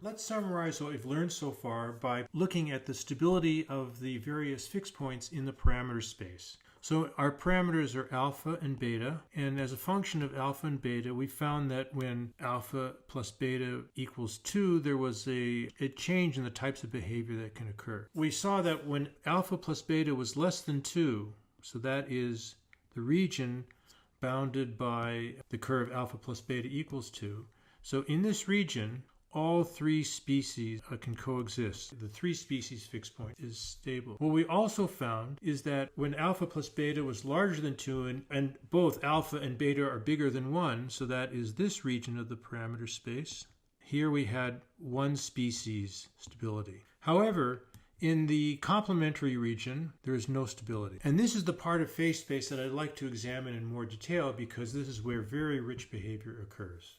Let's summarize what we've learned so far by looking at the stability of the various fixed points in the parameter space. So our parameters are alpha and beta, and as a function of alpha and beta, we found that when alpha plus beta equals 2, there was a change in the types of behavior that can occur. We saw that when alpha plus beta was less than 2, so that is the region bounded by the curve alpha plus beta equals 2. So in this region, all three species can coexist. The three species fixed point is stable. What we also found is that when alpha plus beta was larger than 2 and both alpha and beta are bigger than 1, so that is this region of the parameter space, here we had one species stability. However, in the complementary region, there is no stability. And this is the part of phase space that I'd like to examine in more detail because this is where very rich behavior occurs.